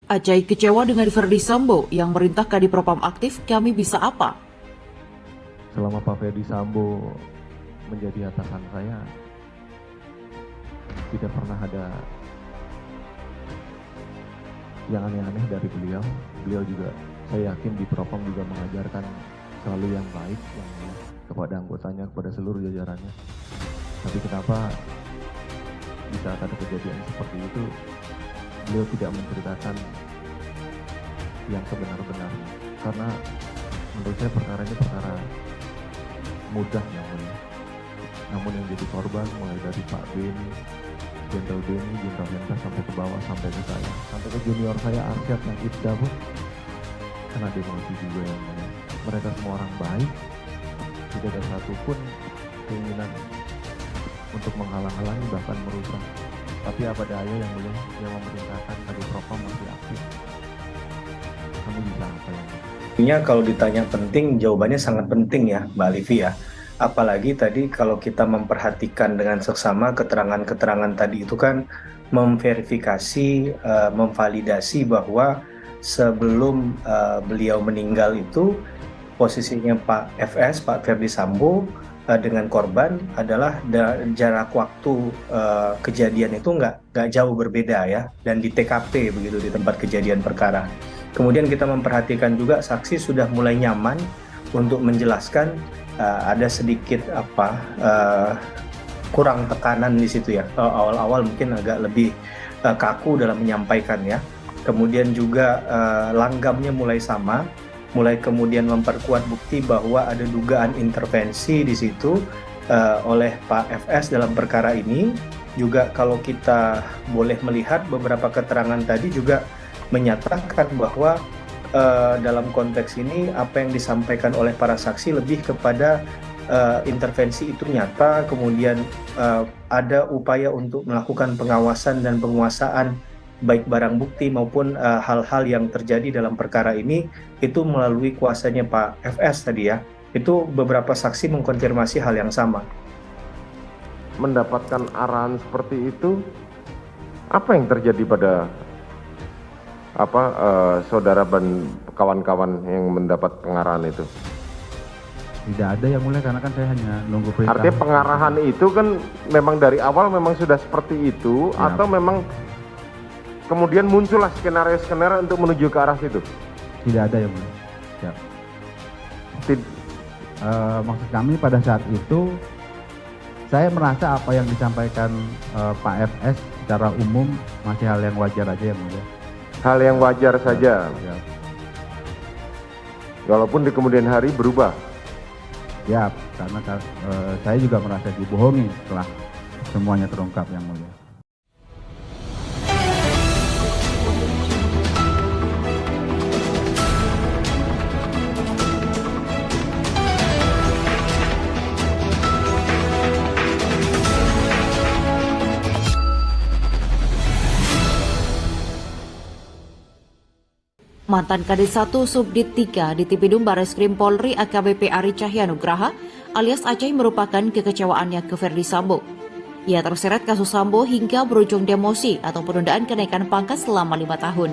Acai kecewa dengan Verdi Sambo yang merintah Kadipropam aktif, kami bisa apa? Selama Pak Verdi Sambo menjadi atasan saya, tidak pernah ada yang aneh-aneh dari beliau. Beliau juga, saya yakin di Propam juga mengajarkan selalu yang baik kepada anggotanya, kepada seluruh jajarannya. Tapi kenapa di saat ada kejadian seperti itu, beliau tidak menceritakan yang sebenar-benarnya? Karena menurut saya perkara ini perkara mudah yang mulia. Namun yang jadi korban mulai dari Pak Beni, Jenderal Beni, Jenderal Hendra sampai ke bawah, sampai ke saya, sampai ke junior saya Arsyad yang Ibda pun kena demosi juga yang mulia. Mereka semua orang baik, tidak ada satupun keinginan untuk menghalang-halangi bahkan merusak. Tapi apa daya yang mulia yang memerintahkan Kadipropam masih aktif. Kami bisa apa yang mulia? Tentunya kalau ditanya penting, jawabannya sangat penting ya Mbak Livi ya. Apalagi tadi kalau kita memperhatikan dengan seksama keterangan-keterangan tadi itu kan memverifikasi, memvalidasi bahwa sebelum beliau meninggal itu posisinya Pak FS, Pak Verdi Sambo dengan korban adalah jarak waktu kejadian itu nggak jauh berbeda ya, dan di TKP begitu, di tempat kejadian perkara. Kemudian kita memperhatikan juga saksi sudah mulai nyaman untuk menjelaskan, ada sedikit kurang tekanan di situ ya. Awal-awal mungkin agak lebih kaku dalam menyampaikan ya. Kemudian juga langgamnya mulai sama, mulai kemudian memperkuat bukti bahwa ada dugaan intervensi di situ oleh Pak FS dalam perkara ini. Juga kalau kita boleh melihat beberapa keterangan tadi juga menyatakan bahwa dalam konteks ini apa yang disampaikan oleh para saksi lebih kepada intervensi itu nyata, kemudian ada upaya untuk melakukan pengawasan dan penguasaan baik barang bukti maupun hal-hal yang terjadi dalam perkara ini itu melalui kuasanya Pak FS tadi ya. Itu beberapa saksi mengkonfirmasi hal yang sama. Mendapatkan arahan seperti itu, apa yang terjadi pada saudara dan kawan-kawan yang mendapat pengarahan itu? Tidak ada yang mulia, karena kan saya hanya nunggu perintah. Artinya pengarahan itu kan memang dari awal memang sudah seperti itu ya, atau memang kemudian muncullah skenario-skenario untuk menuju ke arah situ? Tidak ada yang mulia. Ya. Maksud kami pada saat itu saya merasa apa yang disampaikan Pak FS secara umum masih hal yang wajar aja yang mulia. Hal yang wajar saja. Ya. Walaupun di kemudian hari berubah. Ya, karena saya juga merasa dibohongi setelah semuanya terungkap yang mulia. Mantan Kadis 1 Subdit 3 di Tipidum Barreskrim Polri AKBP Ari Cahyanugraha alias Acai merupakan kekecewaannya ke Verdi Sambo. Ia terseret kasus Sambo hingga berujung demosi atau penundaan kenaikan pangkat selama 5 tahun.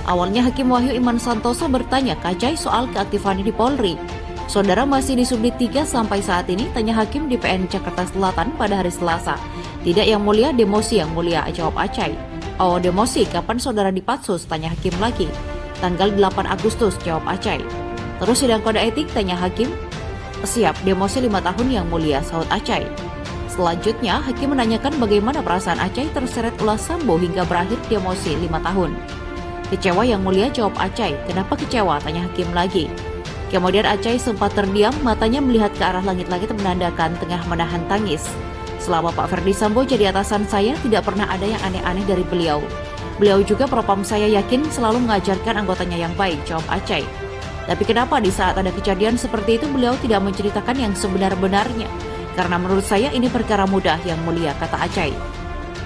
Awalnya Hakim Wahyu Iman Santoso bertanya ke Acai soal keaktifannya di Polri. Saudara masih di Subdit 3 sampai saat ini, tanya Hakim di PN Jakarta Selatan pada hari Selasa. Tidak yang mulia, demosi yang mulia, jawab Acai. Oh, demosi, kapan saudara dipatsus? Tanya Hakim lagi. Tanggal 8 Agustus, jawab Acai. Terus sidang kode etik, tanya Hakim. Siap, demosi 5 tahun yang mulia, sahut Acai. Selanjutnya, Hakim menanyakan bagaimana perasaan Acai terseret ulas Sambo hingga berakhir demosi 5 tahun. Kecewa yang mulia, jawab Acai. Kenapa kecewa? Tanya Hakim lagi. Kemudian Acai sempat terdiam, matanya melihat ke arah langit-langit menandakan tengah menahan tangis. Selama Pak Verdi Sambo jadi atasan saya, tidak pernah ada yang aneh-aneh dari beliau. Beliau juga propam saya yakin selalu mengajarkan anggotanya yang baik, jawab Acai. Tapi kenapa di saat ada kejadian seperti itu beliau tidak menceritakan yang sebenar-benarnya? Karena menurut saya ini perkara mudah yang mulia, kata Acai.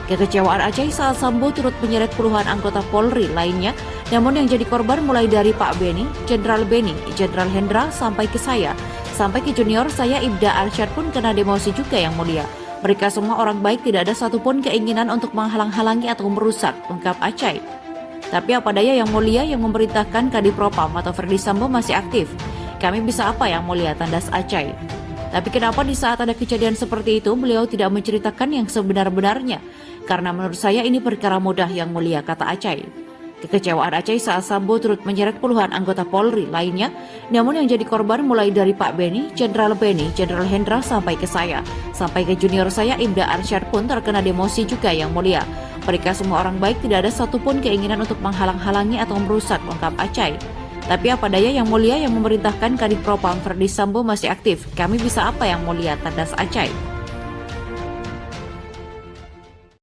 Kekecewaan Acai saat Sambo turut menyeret puluhan anggota Polri lainnya, namun yang jadi korban mulai dari Pak Beni, Jenderal Beni, Jenderal Hendra, sampai ke saya. Sampai ke junior saya Ibda Arsyad pun kena demosi juga yang mulia. Mereka semua orang baik, tidak ada satupun keinginan untuk menghalang-halangi atau merusak, ungkap Acai. Tapi apa daya Yang Mulia yang memerintahkan Kadipropam atau Verdi Sambo masih aktif. Kami bisa apa Yang Mulia, tandas Acai. Tapi kenapa di saat ada kejadian seperti itu beliau tidak menceritakan yang sebenar-benarnya? Karena menurut saya ini perkara mudah Yang Mulia, kata Acai. Kekecewaan Acai saat Sambo turut menyeret puluhan anggota Polri lainnya, namun yang jadi korban mulai dari Pak Beni, Jenderal Hendra sampai ke saya. Sampai ke junior saya Ibda Arsyad pun terkena demosi juga Yang Mulia. Mereka semua orang baik, tidak ada satupun keinginan untuk menghalang-halangi atau merusak, ungkap Acai. Tapi apa daya Yang Mulia yang memerintahkan Kadipropam Verdi Sambo masih aktif. Kami bisa apa Yang Mulia, tandas Acai.